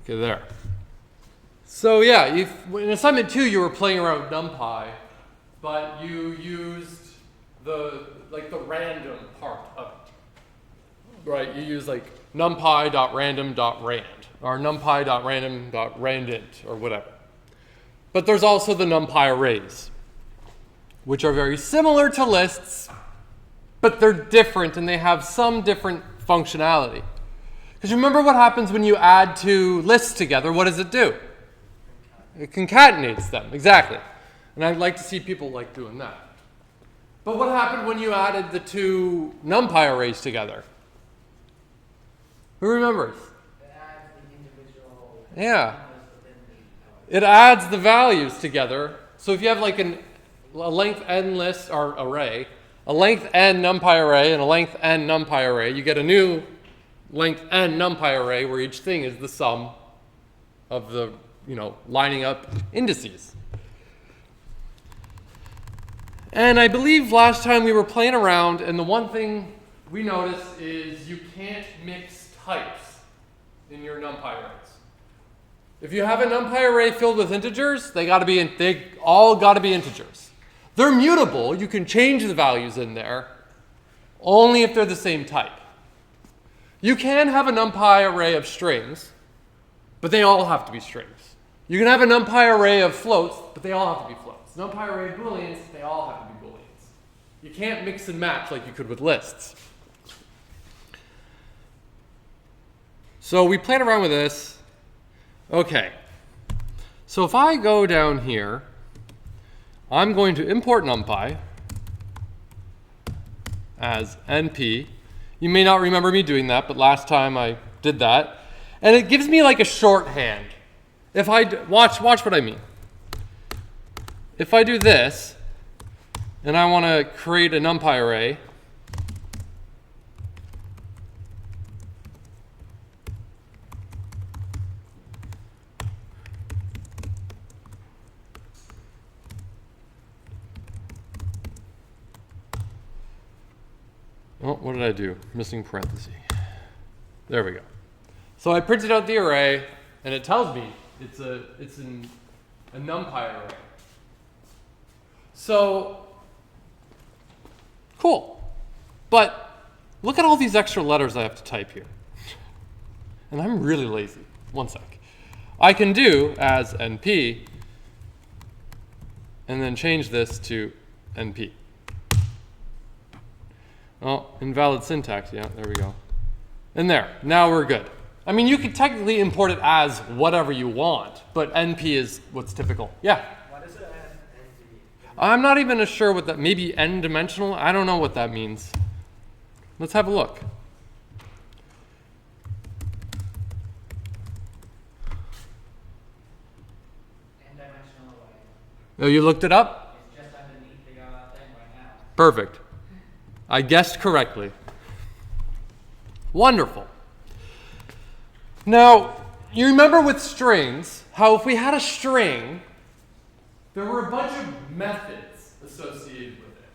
Okay, there. So yeah, in assignment 2, you were playing around with NumPy, but you used the random part of it, right? You use like numpy.random.rand or numpy.random.randint or whatever. But there's also the Numpy Arrays, which are very similar to lists, but they're different and they have some different functionality. Because remember what happens when you add two lists together, what does it do? It concatenates them, exactly. And I'd like to see people like doing that. But what happened when you added the two NumPy arrays together? Who remembers? It adds the individual Yeah. within the It adds the values together. So if you have like a length n list or array, a length n NumPy array and a length n NumPy array, you get a new length n NumPy array where each thing is the sum of the, lining up indices. And I believe last time we were playing around, and the one thing we noticed is you can't mix types in your NumPy arrays. If you have a NumPy array filled with integers, they all got to be integers. They're mutable. You can change the values in there only if they're the same type. You can have a NumPy array of strings, but they all have to be strings. You can have a NumPy array of floats, but they all have to be floats. NumPy array of booleans, they all have to be booleans. You can't mix and match like you could with lists. So we played around with this. Okay. So if I go down here, I'm going to import NumPy as np. You may not remember me doing that, but last time I did that. And it gives me like a shorthand. If I watch what I mean. If I do this, and I want to create a NumPy array, oh, what did I do? Missing parenthesis. There we go. So I printed out the array, and it tells me it's a NumPy array. So, cool. But look at all these extra letters I have to type here. And I'm really lazy. One sec. I can do as np, and then change this to np. Oh, invalid syntax. Yeah, there we go. And there. Now we're good. I mean, you could technically import it as whatever you want, but np is what's typical. Yeah? What is it as np? I'm not even sure what that, maybe n-dimensional? I don't know what that means. Let's have a look. N-dimensional array. Oh, you looked it up? It's just underneath the thing right now. Perfect. I guessed correctly. Wonderful. Now, you remember with strings, how if we had a string, there were a bunch of methods associated with it.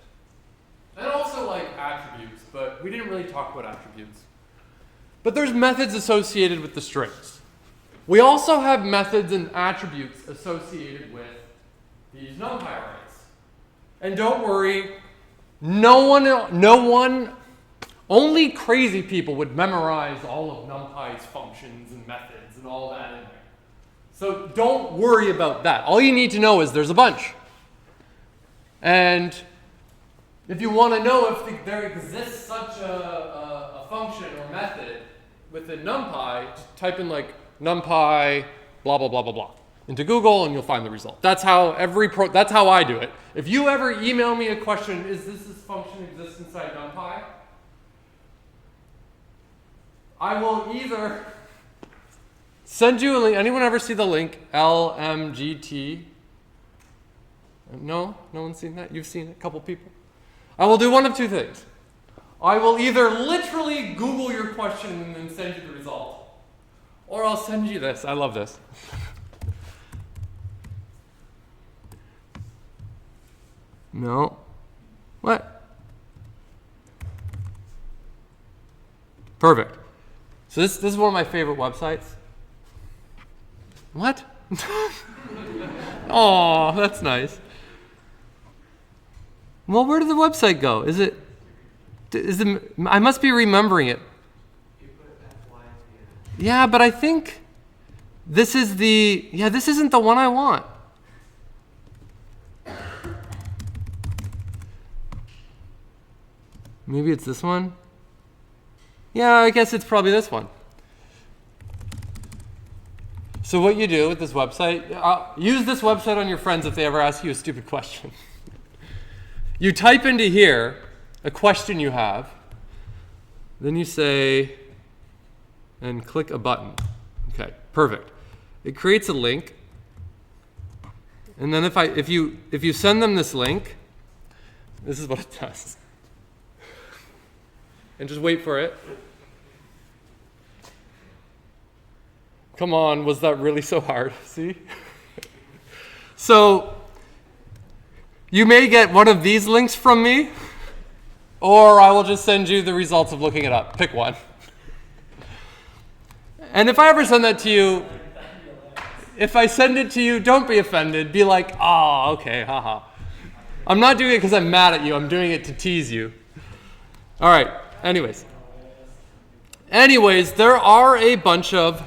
And also like attributes, but we didn't really talk about attributes. But there's methods associated with the strings. We also have methods and attributes associated with these NumPy arrays. And don't worry, only crazy people would memorize all of NumPy's functions and methods and all that in there. So don't worry about that. All you need to know is there's a bunch. And if you want to know if there exists such a function or method within NumPy, just type in like NumPy blah, blah, blah, blah, blah into Google and you'll find the result. That's how that's how I do it. If you ever email me a question, is this function exist inside NumPy? I will either send you a link. Anyone ever see the link LMGT? No? No one's seen that? You've seen it? A couple people? I will do one of two things. I will either literally Google your question and then send you the result, or I'll send you this. I love this. No. What? Perfect. So this is one of my favorite websites. What? Oh, that's nice. Well, where did the website go? I must be remembering it. Yeah, but I think this is this isn't the one I want. Maybe it's this one? Yeah, I guess it's probably this one. So what you do with this website, use this website on your friends if they ever ask you a stupid question. You type into here a question you have, then you say, and click a button. Okay, perfect. It creates a link, and then if you send them this link, this is what it does. And just wait for it. Come on, was that really so hard? See? So you may get one of these links from me, or I will just send you the results of looking it up. Pick one. And if I ever send that to you, if I send it to you, don't be offended. Be like, oh, okay, haha. I'm not doing it because I'm mad at you. I'm doing it to tease you. All right, anyways, there are a bunch of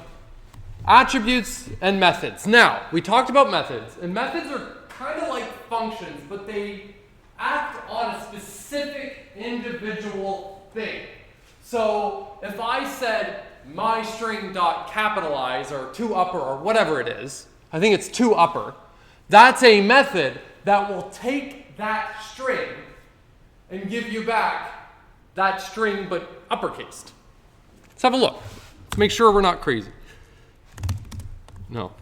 attributes and methods. Now, we talked about methods, and methods are kind of like functions, but they act on a specific individual thing. So if I said my string dot capitalize or to upper or whatever it is, I think it's to upper, that's a method that will take that string and give you back that string but uppercased. Let's have a look. Let's make sure we're not crazy. No.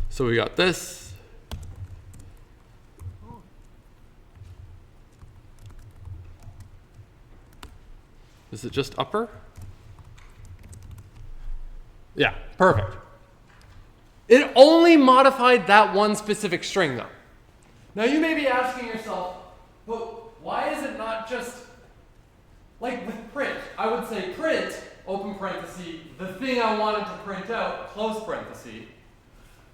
So we got this. Is it just upper? Yeah, perfect. It only modified that one specific string though. Now you may be asking yourself, but why is it not just like with print? I would say print, open parenthesis, the thing I wanted to print out, close parenthesis.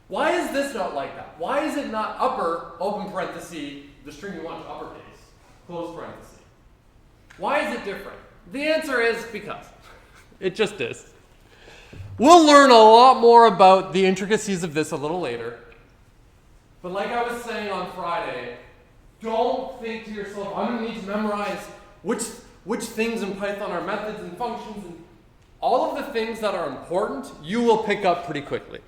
Why is this not like that? Why is it not upper, open parenthesis, the string you want to uppercase, close parenthesis? Why is it different? The answer is because. It just is. We'll learn a lot more about the intricacies of this a little later. But like I was saying on Friday, don't think to yourself, I'm going to need to memorize which things in Python are methods and functions. And all of the things that are important, you will pick up pretty quickly.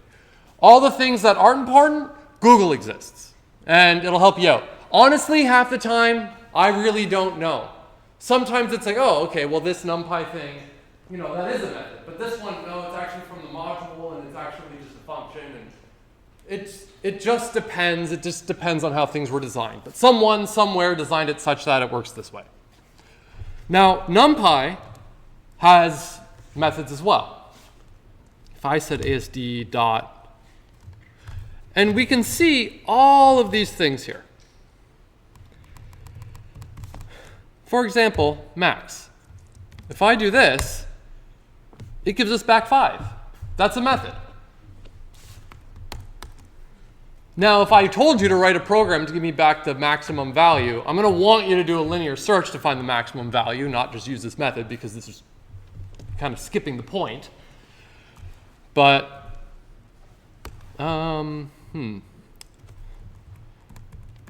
All the things that aren't important, Google exists. And it'll help you out. Honestly, half the time, I really don't know. Sometimes it's like, oh, okay, well, this NumPy thing, that is a method. But this one, no, it's actually from the module, and it's actually just a function. And it just depends. It just depends on how things were designed. But someone, somewhere, designed it such that it works this way. Now, NumPy has methods as well. If I said ASD dot, and we can see all of these things here. For example, max. If I do this, it gives us back 5. That's a method. Now, if I told you to write a program to give me back the maximum value, I'm going to want you to do a linear search to find the maximum value, not just use this method, because this is kind of skipping the point. But,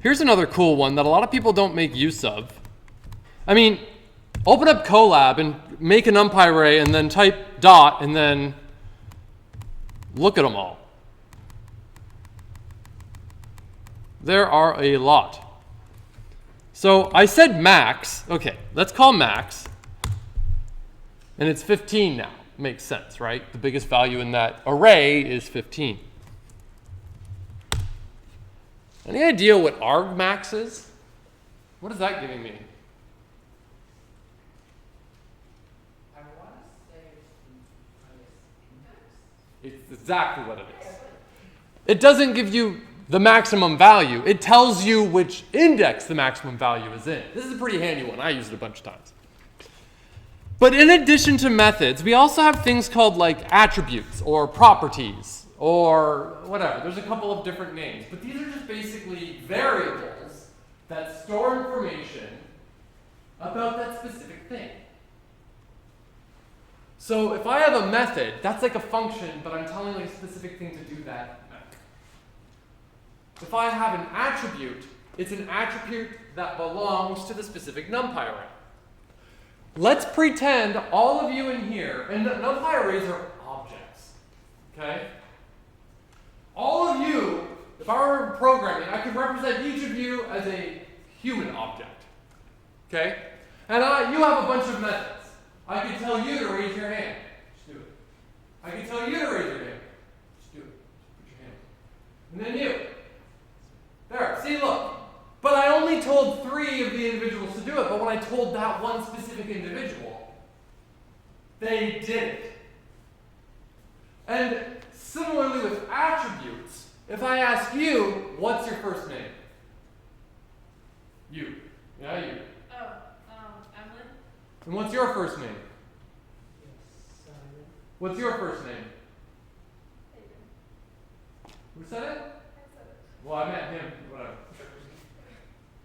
here's another cool one that a lot of people don't make use of. I mean, open up Colab and make a NumPy array and then type dot and then look at them all. There are a lot. So I said max. Okay, let's call max. And it's 15 now. Makes sense, right? The biggest value in that array is 15. Any idea what argmax is? What is that giving me? I want to say it's index. It's exactly what it is. It doesn't give you the maximum value. It tells you which index the maximum value is in. This is a pretty handy one. I use it a bunch of times. But in addition to methods, we also have things called like attributes or properties or whatever. There's a couple of different names. But these are just basically variables that store information about that specific thing. So if I have a method, that's like a function, but I'm telling like a specific thing to do that method. If I have an attribute, it's an attribute that belongs to the specific NumPy array. Let's pretend all of you in here, and NumPy arrays are objects, okay? All of you, if I were programming, I could represent each of you as a human object, okay? And you have a bunch of methods. I could tell you to raise your hand. Just do it. I could tell you to raise your hand. Just do it. Just put your hand up. And then you. There. See, look. But I only told 3 of the individuals to do it. But when I told that one specific individual, they did it. And similarly with attributes, if I ask you, what's your first name? You. Yeah, you. Emily? And what's your first name? Simon. What's your first name? Hayden. Who said it? I said it. Well, I meant him. Whatever.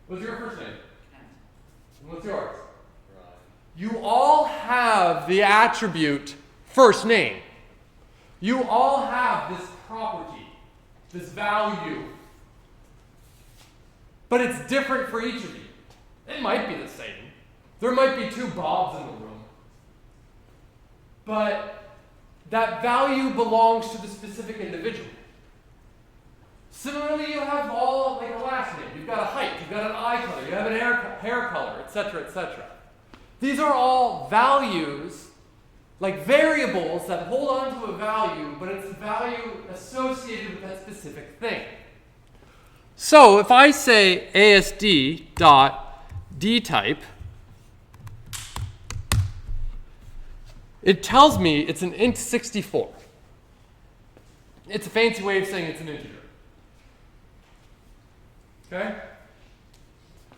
What's your first name? And what's yours? You all have the attribute first name. You all have this property, this value. But it's different for each of you. It might be the same. There might be 2 Bobs in the room. But that value belongs to the specific individual. Similarly, you have all like a last name. You've got a height, you've got an eye color, you have an hair color, etc., etc. These are all values, like variables that hold on to a value, but it's a value associated with that specific thing. So if I say ASD.dtype, it tells me it's an int 64. It's a fancy way of saying it's an integer. Okay?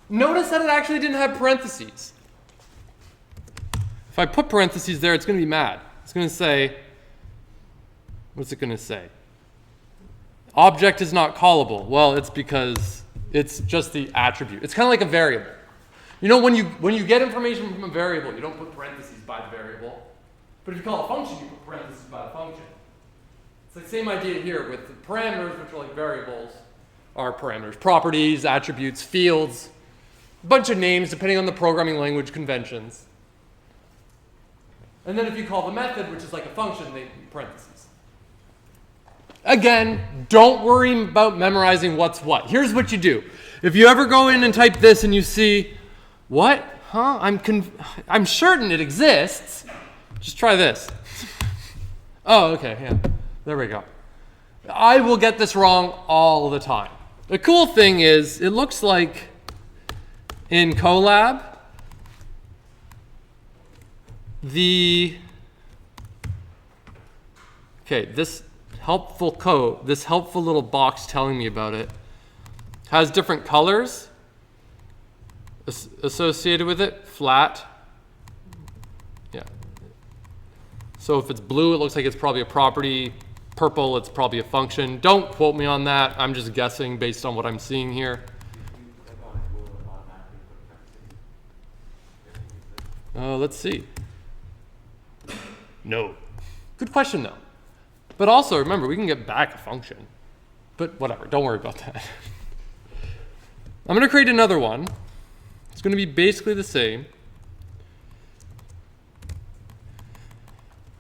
Notice that it actually didn't have parentheses. If I put parentheses there, it's going to be mad. It's going to say, what's it going to say? Object is not callable. Well, it's because it's just the attribute. It's kind of like a variable. You know, when you get information from a variable, you don't put parentheses by the variable. But if you call a function, you put parentheses by the function. It's the same idea here with the parameters, which are like variables, are parameters. Properties, attributes, fields, a bunch of names depending on the programming language conventions. And then if you call the method, which is like a function, they parentheses. Again, don't worry about memorizing what's what. Here's what you do. If you ever go in and type this and you see, what? Huh? I'm certain it exists. Just try this. Oh, okay, yeah. There we go. I will get this wrong all the time. The cool thing is, it looks like in Colab, this helpful code, this helpful little box telling me about it, has different colors associated with it. Flat. Yeah. So if it's blue, it looks like it's probably a property. Purple, it's probably a function. Don't quote me on that. I'm just guessing based on what I'm seeing here. Let's see. No. Good question, though. But also, remember, we can get back a function. But whatever, don't worry about that. I'm going to create another one. It's going to be basically the same.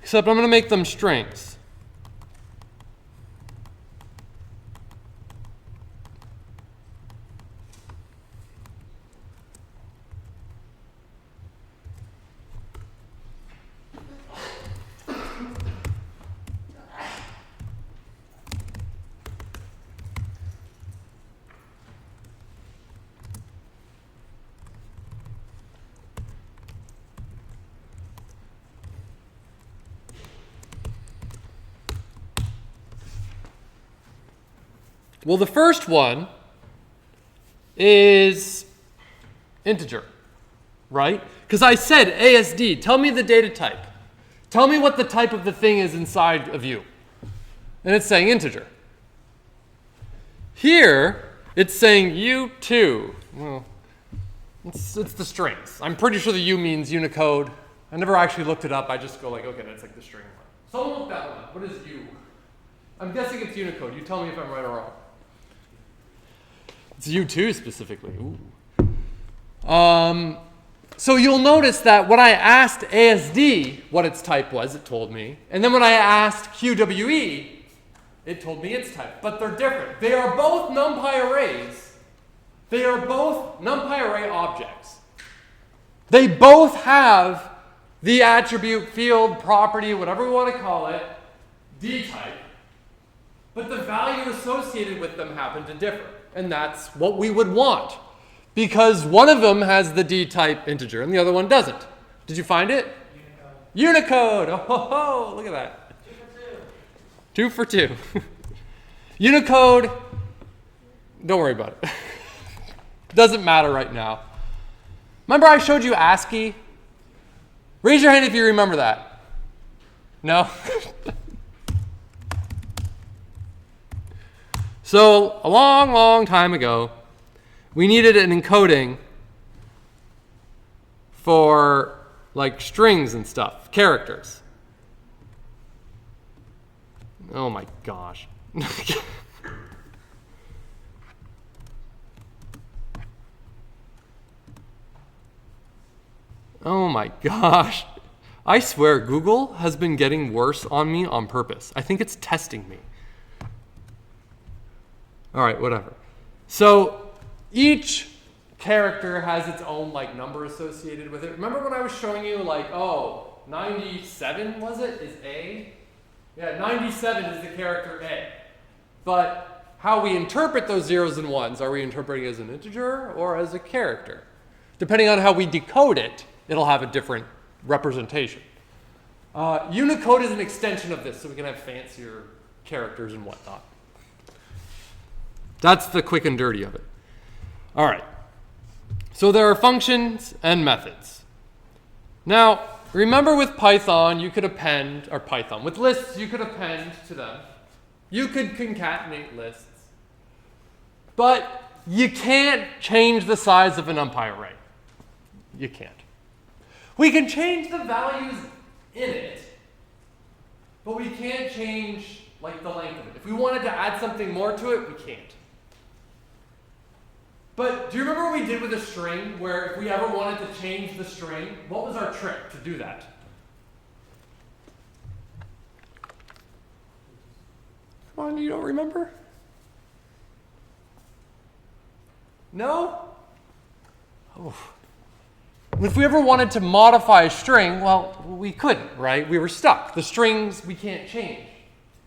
Except I'm going to make them strings. Well, the first one is integer. right? Because I said ASD, tell me the data type. Tell me what the type of the thing is inside of U. And it's saying integer. Here, it's saying U2. Well, it's the strings. I'm pretty sure the U means Unicode. I never actually looked it up. I just go like, okay, that's like the string one. Someone look that one up. What is U? I'm guessing it's Unicode. You tell me if I'm right or wrong. It's U2 specifically. Ooh. So you'll notice that when I asked ASD what its type was, it told me. And then when I asked QWE, it told me its type. But they're different. They are both Numpy arrays. They are both Numpy array objects. They both have the attribute, field, property, whatever we want to call it, D type. But the value associated with them happen to differ. And that's what we would want. Because one of them has the D type integer and the other one doesn't. Did you find it? Unicode. Oh, ho, ho, look at that. 2 for 2. 2 for 2. Unicode, don't worry about it. Doesn't matter right now. Remember I showed you ASCII? Raise your hand if you remember that. No? So a long, long time ago, we needed an encoding for like strings and stuff, characters. Oh my gosh. Oh my gosh. I swear Google has been getting worse on me on purpose. I think it's testing me. All right, whatever. So each character has its own like number associated with it. Remember when I was showing you like, oh, 97 was it? Is A? Yeah, 97 is the character A. But how we interpret those zeros and ones, are we interpreting as an integer or as a character? Depending on how we decode it, it'll have a different representation. Unicode is an extension of this, so we can have fancier characters and whatnot. That's the quick and dirty of it. All right. So there are functions and methods. Now, remember with Python, you could append, or Python, with lists, you could append to them. You could concatenate lists. But you can't change the size of a Numpy array. You can't. We can change the values in it, but we can't change like the length of it. If we wanted to add something more to it, we can't. But do you remember what we did with a string, where if we ever wanted to change the string, what was our trick to do that? Come on, you don't remember? No? Oh. If we ever wanted to modify a string, well, we couldn't, right? We were stuck. The strings we can't change.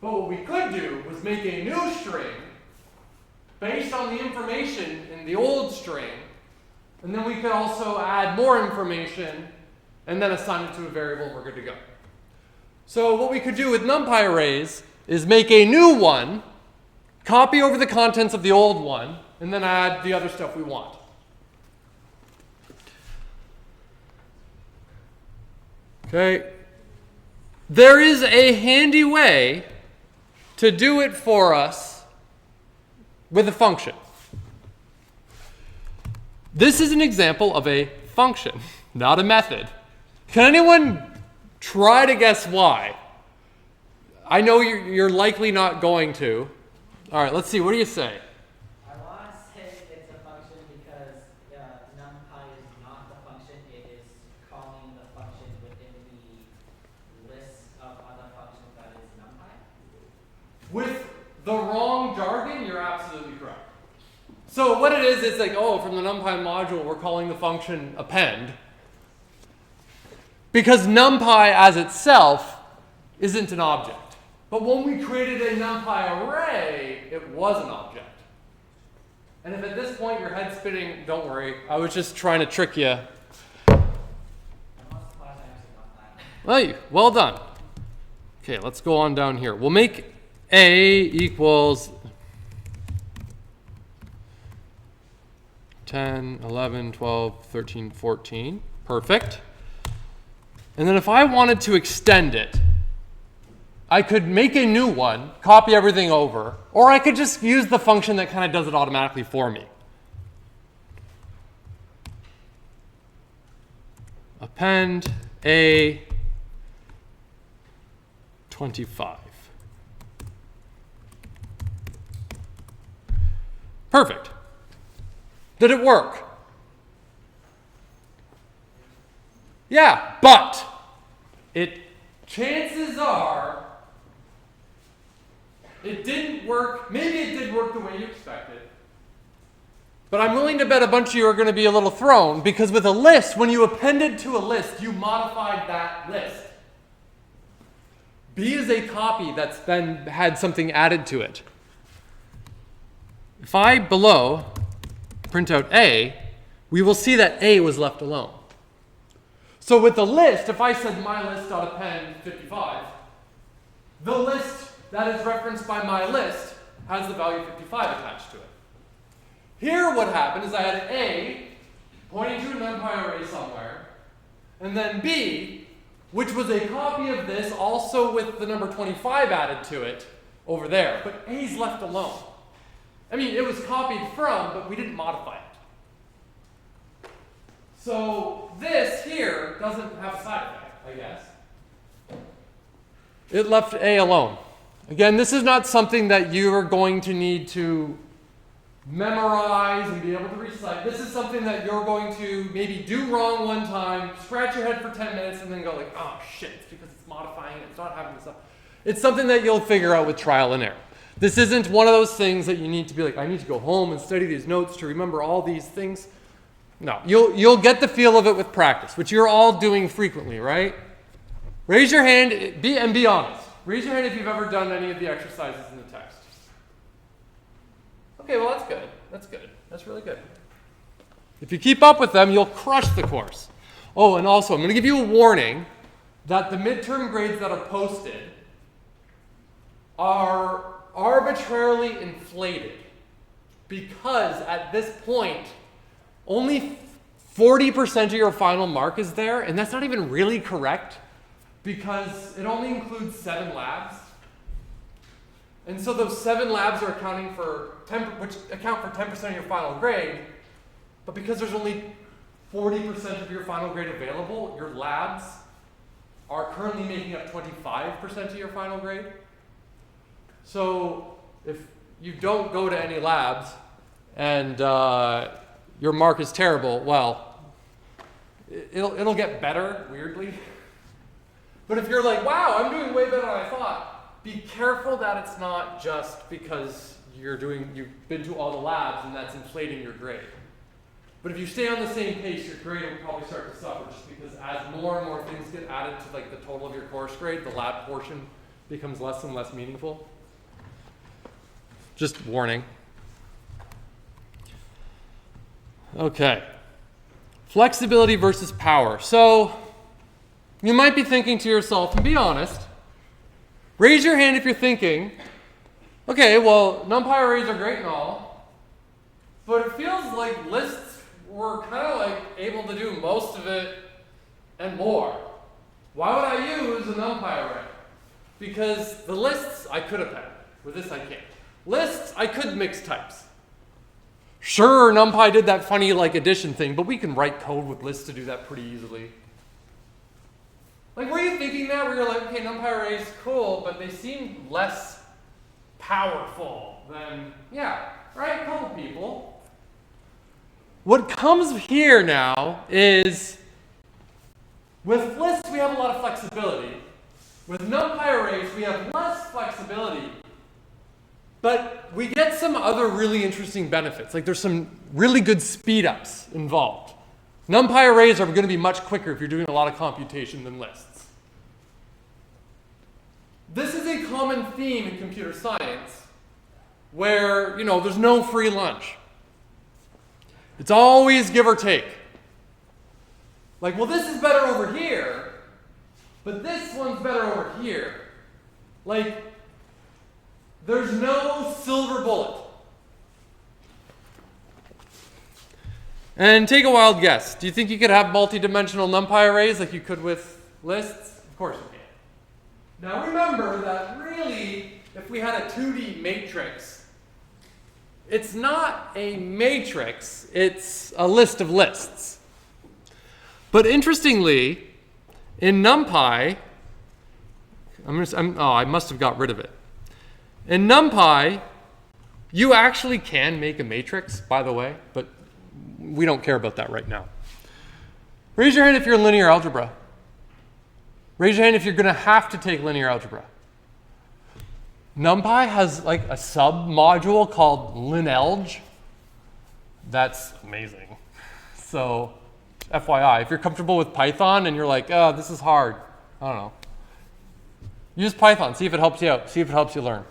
But what we could do was make a new string based on the information in the old string, and then we could also add more information and then assign it to a variable and we're good to go. So what we could do with Numpy arrays is make a new one, copy over the contents of the old one, and then add the other stuff we want. Okay. There is a handy way to do it for us with a function. This is an example of a function, not a method. Can anyone try to guess why? I know you're likely not going to. All right, let's see. What do you say? I want to say it's a function because numpy is not the function. It is calling the function within the list of other functions that is numpy. With the wrong jargon, you're absolutely correct. So what it is, it's like, oh, from the NumPy module, we're calling the function append. Because NumPy as itself isn't an object. But when we created a NumPy array, it was an object. And if at this point your head's spinning, don't worry. I was just trying to trick you. Well done. Okay, let's go on down here. We'll make A equals 10, 11, 12, 13, 14. Perfect. And then if I wanted to extend it, I could make a new one, copy everything over, or I could just use the function that kind of does it automatically for me. Append A 25. Perfect. Did it work? Yeah, but chances are it didn't work. Maybe it did work the way you expected. But I'm willing to bet a bunch of you are going to be a little thrown, because with a list, when you appended to a list, you modified that list. B is a copy that's then had something added to it. If I below print out A, we will see that A was left alone. So with the list, if I said mylist.append 55, the list that is referenced by my list has the value 55 attached to it. Here what happened is I had A pointing to a Numpy array somewhere, and then B, which was a copy of this, also with the number 25 added to it over there. But A's left alone. I mean, it was copied from, but we didn't modify it. So this here doesn't have a side effect, I guess. It left A alone. Again, this is not something that you are going to need to memorize and be able to recite. This is something that you're going to maybe do wrong one time, scratch your head for 10 minutes, and then go like, oh shit, it's because it's modifying it, it's not having this up. It's something that you'll figure out with trial and error. This isn't one of those things that you need to be like, I need to go home and study these notes to remember all these things. No, you'll get the feel of it with practice, which you're all doing frequently, right? Raise your hand and be honest. Raise your hand if you've ever done any of the exercises in the text. Okay, well that's good. That's good. That's really good. If you keep up with them, you'll crush the course. Oh, and also, I'm going to give you a warning that the midterm grades that are posted are arbitrarily inflated, because at this point, only 40% of your final mark is there, and that's not even really correct, because it only includes 7 labs. And so those 7 labs are accounting for which account for 10% of your final grade, but because there's only 40% of your final grade available, your labs are currently making up 25% of your final grade. So if you don't go to any labs and your mark is terrible, well, it'll get better, weirdly. But if you're like, wow, I'm doing way better than I thought, be careful that it's not just because you've been to all the labs and that's inflating your grade. But if you stay on the same pace, your grade will probably start to suffer, just because as more and more things get added to like the total of your course grade, the lab portion becomes less and less meaningful. Just warning. Okay. Flexibility versus power. So you might be thinking to yourself, and be honest, raise your hand if you're thinking, okay, well, Numpy arrays are great and all, but it feels like lists were kind of like able to do most of it and more. Why would I use a Numpy array? Because the lists I could append. With this I can't. Lists, I could mix types. Sure, NumPy did that funny like addition thing, but we can write code with lists to do that pretty easily. Like, were you thinking that? Where you're like, okay, NumPy arrays, cool, but they seem less powerful than, yeah, right? A couple people. What comes here now is, with lists we have a lot of flexibility. With NumPy arrays we have less flexibility. But we get some other really interesting benefits. Like there's some really good speed ups involved. NumPy arrays are going to be much quicker if you're doing a lot of computation than lists. This is a common theme in computer science where, there's no free lunch. It's always give or take. Like, well, this is better over here, but this one's better over here. Like, there's no silver bullet. And take a wild guess. Do you think you could have multi-dimensional NumPy arrays like you could with lists? Of course you can. Now remember that really, if we had a 2D matrix, it's not a matrix, it's a list of lists. But interestingly, in NumPy, I must have got rid of it. In NumPy, you actually can make a matrix, by the way, but we don't care about that right now. Raise your hand if you're in linear algebra. Raise your hand if you're going to have to take linear algebra. NumPy has like a sub-module called linalg. That's amazing. So FYI, if you're comfortable with Python and you're like, oh, this is hard, I don't know. Use Python, see if it helps you out, see if it helps you learn.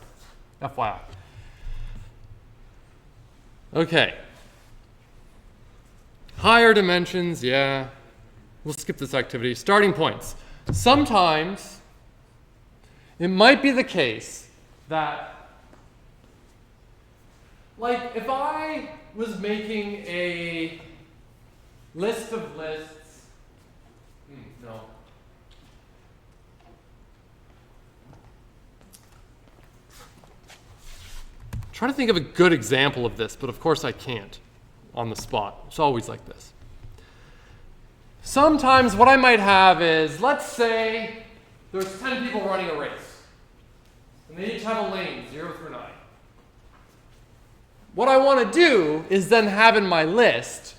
FYI. Okay. Higher dimensions, yeah. We'll skip this activity. Starting points. Sometimes it might be the case that, like, if I was making a list of lists, no. Try to think of a good example of this, but of course I can't on the spot. It's always like this. Sometimes what I might have is, let's say there's 10 people running a race, and they each have a lane, 0 through 9. What I want to do is then have in my list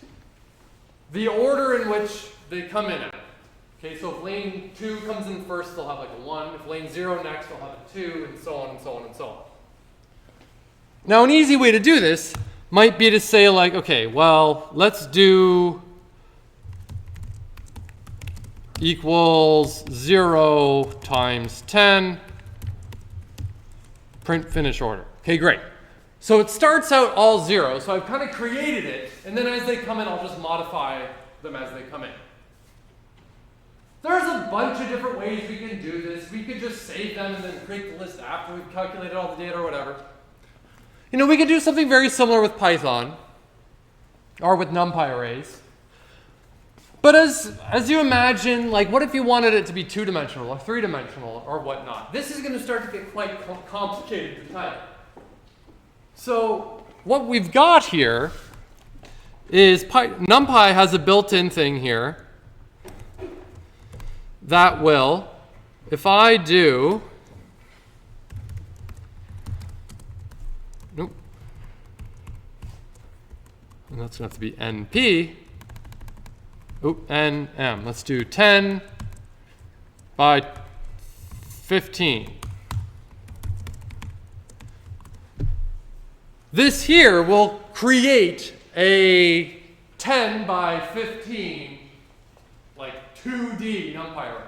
the order in which they come in at. Okay, so if lane 2 comes in first, they'll have like a 1. If lane 0 next, they'll have a 2, and so on and so on and so on. Now, an easy way to do this might be to say, like, okay, well, let's do equals 0 times 10, print finish order. Okay, great. So it starts out all 0, so I've kind of created it, and then as they come in, I'll just modify them as they come in. There's a bunch of different ways we can do this. We could just save them and then create the list after we've calculated all the data or whatever. You know, we could do something very similar with Python or with NumPy arrays. But as you imagine, like, what if you wanted it to be 2-dimensional or 3-dimensional or whatnot? This is going to start to get quite complicated to type. So what we've got here is NumPy has a built-in thing here that will, if I do, nope, and that's going to have to be NP, NM. Let's do 10 by 15. This here will create a 10 by 15, like 2D NumPy array.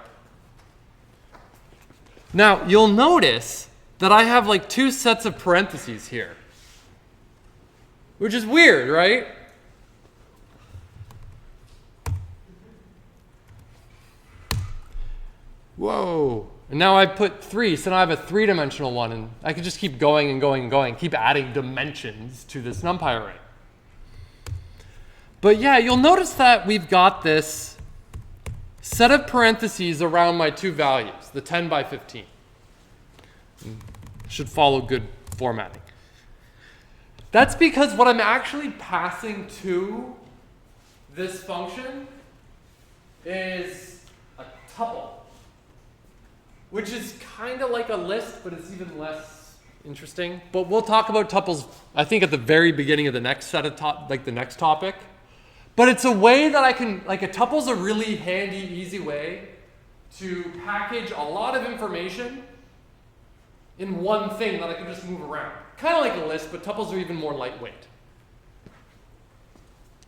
Now, you'll notice that I have like 2 sets of parentheses here, which is weird, right? Whoa. And now I put 3, so now I have a 3-dimensional one, and I could just keep going and going and going, keep adding dimensions to this NumPy array. But yeah, you'll notice that we've got this set of parentheses around my 2 values, the 10 by 15. Should follow good formatting. That's because what I'm actually passing to this function is a tuple, which is kind of like a list, but it's even less interesting. But we'll talk about tuples, I think, at the very beginning of the next set of the next topic. But it's a way that I can, like, a tuple's a really handy, easy way to package a lot of information in one thing that I can just move around. Kind of like a list, but tuples are even more lightweight.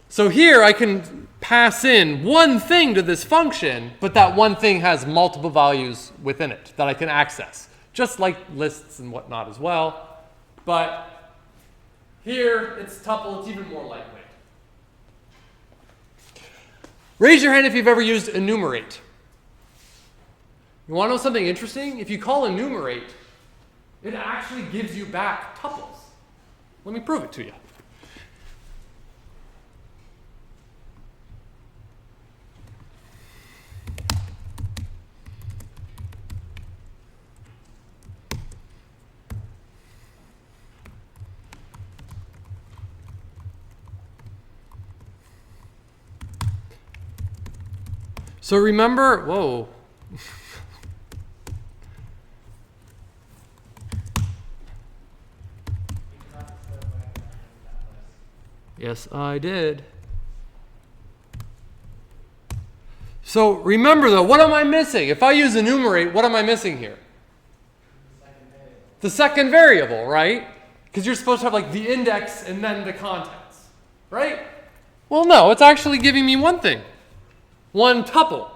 So here I can pass in one thing to this function, but that one thing has multiple values within it that I can access, just like lists and whatnot as well. But here it's tuple, it's even more lightweight. Raise your hand if you've ever used enumerate. You want to know something interesting? If you call enumerate, it actually gives you back tuples. Let me prove it to you. So remember, whoa. Yes, I did. So remember though, what am I missing? If I use enumerate, what am I missing here? The second variable, right? Because you're supposed to have like the index and then the contents, right? Well, no, it's actually giving me one thing. One tuple.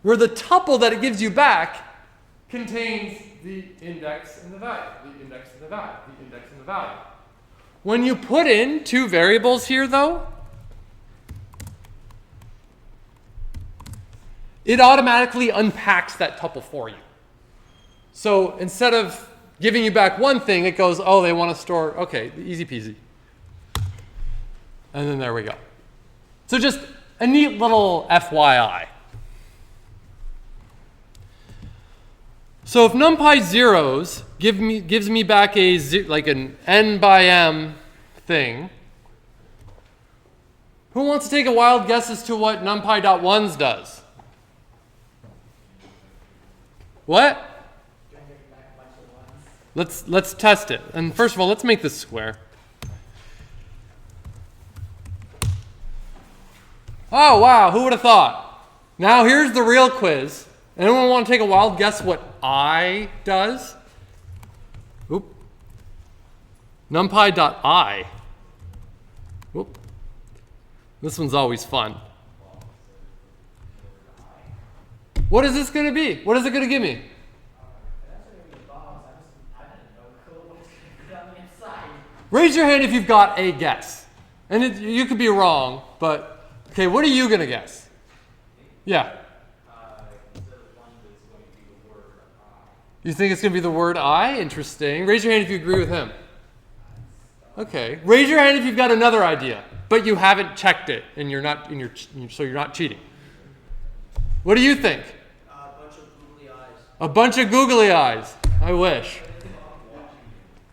Where the tuple that it gives you back contains the index and the value, the index and the value, the index and the value. When you put in two variables here, though, it automatically unpacks that tuple for you. So instead of giving you back one thing, it goes, oh, they want to store, okay, easy peasy. And then there we go. So just a neat little FYI. So if NumPy zeros gives me back like an n by m thing, who wants to take a wild guess as to what NumPy.ones does? What? Let's test it. And first of all, let's make this square. Oh, wow, who would have thought? Now here's the real quiz. Anyone want to take a wild guess what I does? Oop. NumPy.I. Oop. This one's always fun. What is this going to be? What is it going to give me? Raise your hand if you've got a guess. And you could be wrong, but okay, what are you going to guess? Yeah. You think it's going to be the word I? Interesting. Raise your hand if you agree with him. Okay. Raise your hand if you've got another idea, but you haven't checked it, and so you're not cheating. What do you think? A bunch of googly eyes. A bunch of googly eyes. I wish.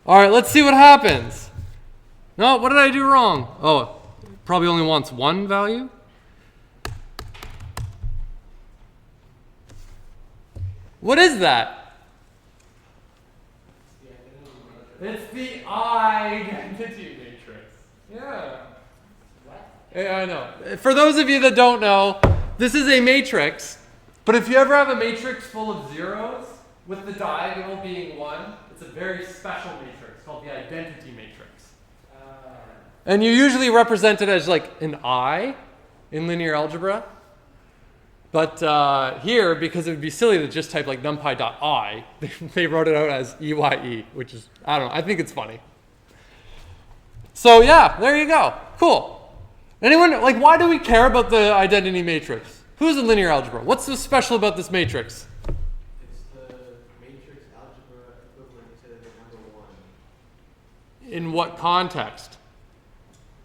All right, let's see what happens. No, what did I do wrong? Oh, probably only wants one value. What is that? It's the identity matrix. Yeah. What? Yeah, I know. For those of you that don't know, this is a matrix. But if you ever have a matrix full of zeros, with the diagonal being 1, it's a very special matrix called the identity matrix. And you usually represent it as like an I in linear algebra. But here, because it would be silly to just type like numpy.I, they wrote it out as EYE, which is, I don't know, I think it's funny. So yeah, there you go. Cool. Anyone, like, why do we care about the identity matrix? Who's in linear algebra? What's so special about this matrix? It's the matrix algebra equivalent to the number 1. In what context?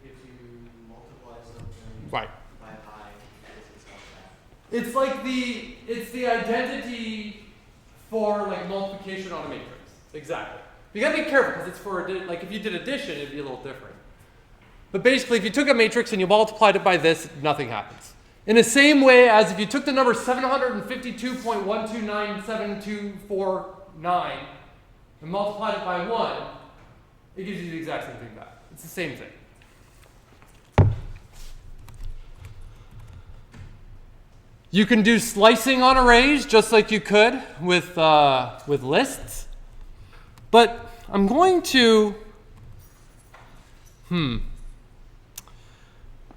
If you multiply something Right. by I, it's itself that. It's like it's the identity for like multiplication on a matrix. Exactly. You gotta be careful because it's for, like if you did addition, it'd be a little different. But basically, if you took a matrix and you multiplied it by this, nothing happens. In the same way as if you took the number 752.1297249 and multiplied it by 1, it gives you the exact same thing back. It's the same thing. You can do slicing on arrays just like you could with lists. But I'm going to,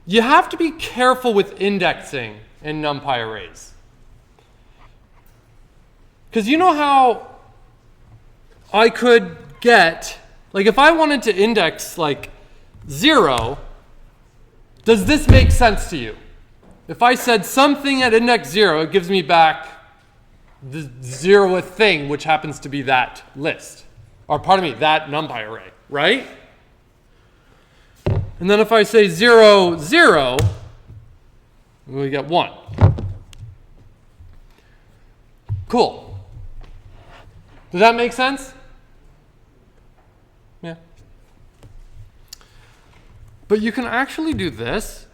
you have to be careful with indexing in NumPy arrays. Because you know how I could get, like if I wanted to index like 0, does this make sense to you? If I said something at index 0, it gives me back the 0th thing, which happens to be that list. Or pardon me, that NumPy array, right? And then if I say 0, 0, we get 1. Cool. Does that make sense? Yeah. But you can actually do this.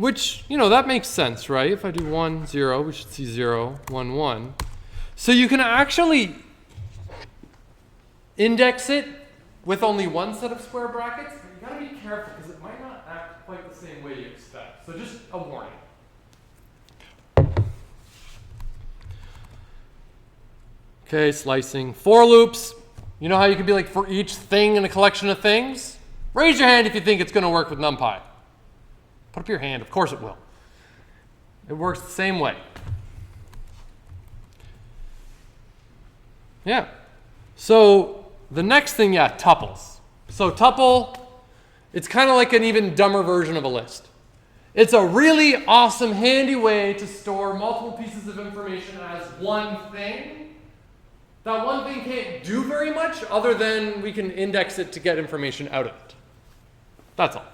which, that makes sense, right? If I do 1, 0, we should see 0, 1, 1. So you can actually index it with only one set of square brackets, but you gotta be careful because it might not act quite the same way you expect. So just a warning. Okay, slicing. For loops. You know how you can be like for each thing in a collection of things? Raise your hand if you think it's going to work with NumPy. Put up your hand. Of course it will. It works the same way. Yeah. So the next thing, tuples. So tuple, it's kind of like an even dumber version of a list. It's a really awesome, handy way to store multiple pieces of information as one thing. That one thing can't do very much other than we can index it to get information out of it. That's all.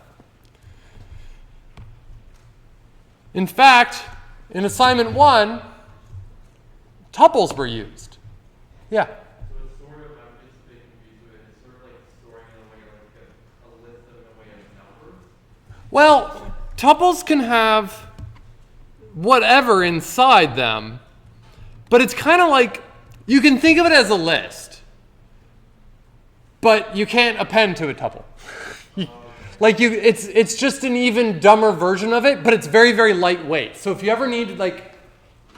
In fact, in assignment 1, tuples were used. Yeah? So it's sort of, I'm just a bit confused with it. It's sort of like storing in a way like a list of in a way of numbers. Well, tuples can have whatever inside them, but it's kind of like, you can think of it as a list, but you can't append to a tuple. It's just an even dumber version of it, but it's very, very lightweight. So if you ever need like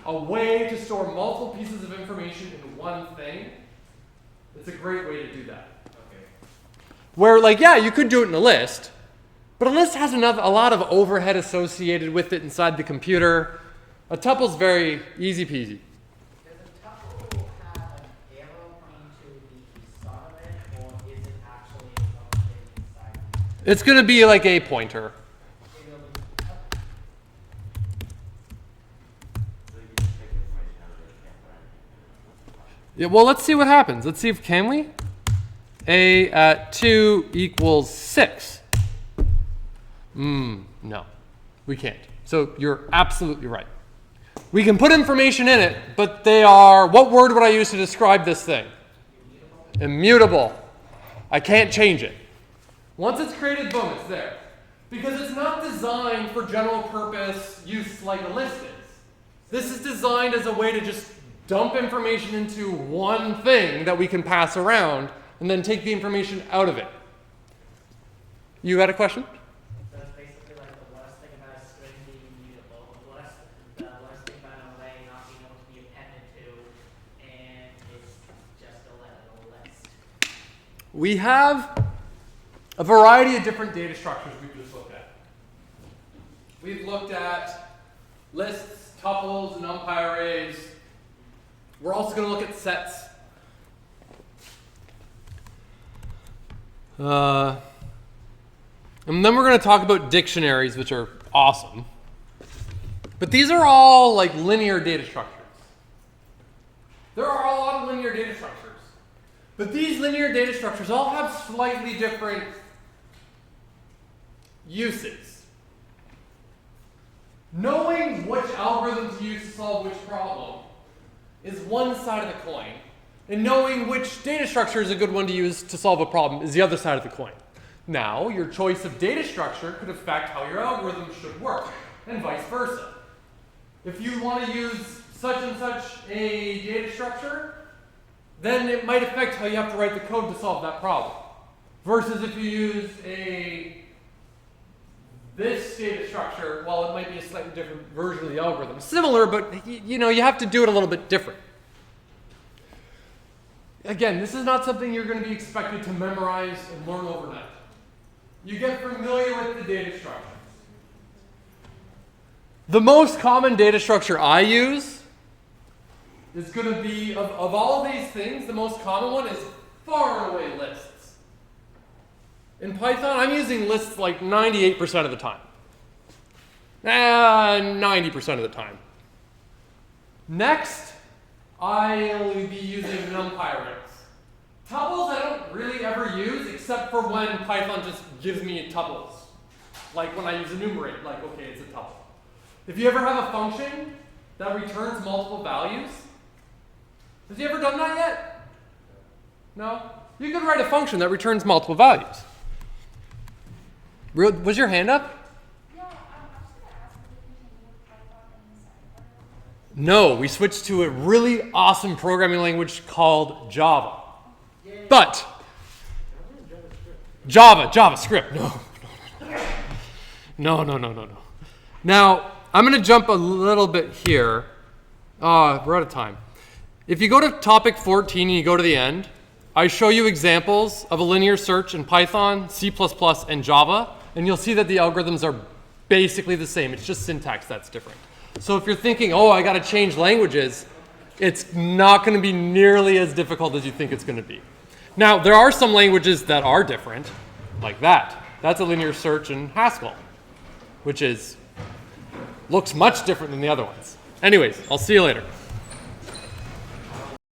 a way to store multiple pieces of information in one thing, it's a great way to do that. Okay. Where you could do it in a list, but a list has a lot of overhead associated with it inside the computer. A tuple's very easy peasy. Does a tuple have an arrow pointing to the start of it, or is it actually a function inside of it? It's going to be like a pointer. It will be- So you just take information out of it, can't put anything in it. Yeah, well, let's see what happens. Let's see if can we? A at 2 equals 6. No, we can't. So you're absolutely right. We can put information in it, but they are, what word would I use to describe this thing? Immutable. I can't change it. Once it's created, boom, it's there. Because it's not designed for general purpose use like a list is. This is designed as a way to just dump information into one thing that we can pass around and then take the information out of it. You had a question? So it's basically like the worst thing about a string being immutable, the worst thing about an array not being able to be appended to, and it's just a list. We have a variety of different data structures we've just looked at. We've looked at lists, tuples, Numpy arrays. We're also going to look at sets. And then we're going to talk about dictionaries, which are awesome. But these are all like linear data structures. There are a lot of linear data structures. But these linear data structures all have slightly different uses. Knowing which algorithm to use to solve which problem is one side of the coin. And knowing which data structure is a good one to use to solve a problem is the other side of the coin. Now, your choice of data structure could affect how your algorithm should work, and vice versa. If you want to use such and such a data structure, then it might affect how you have to write the code to solve that problem. Versus if you use this data structure, well, it might be a slightly different version of the algorithm. Similar, but you have to do it a little bit different. Again, this is not something you're going to be expected to memorize and learn overnight. You get familiar with the data structures. The most common data structure I use is going to be, of all of these things, the most common one is far and away lists. In Python, I'm using lists like 98% of the time. 90% of the time. Next, I'll be using Numpy Arrays. Tuples I don't really ever use except for when Python just gives me tuples. Like when I use enumerate, like, okay, it's a tuple. If you ever have a function that returns multiple values, has he ever done that yet? No? You could write a function that returns multiple values. Was your hand up? Yeah, I was just gonna No, we switched to a really awesome programming language called Java. But JavaScript. No. Now, I'm going to jump a little bit here. We're out of time. If you go to topic 14 and you go to the end, I show you examples of a linear search in Python, C++, and Java, and you'll see that the algorithms are basically the same. It's just syntax that's different. So if you're thinking, oh, I got to change languages, it's not going to be nearly as difficult as you think it's going to be. Now, there are some languages that are different, like that. That's a linear search in Haskell, which looks much different than the other ones. Anyways, I'll see you later.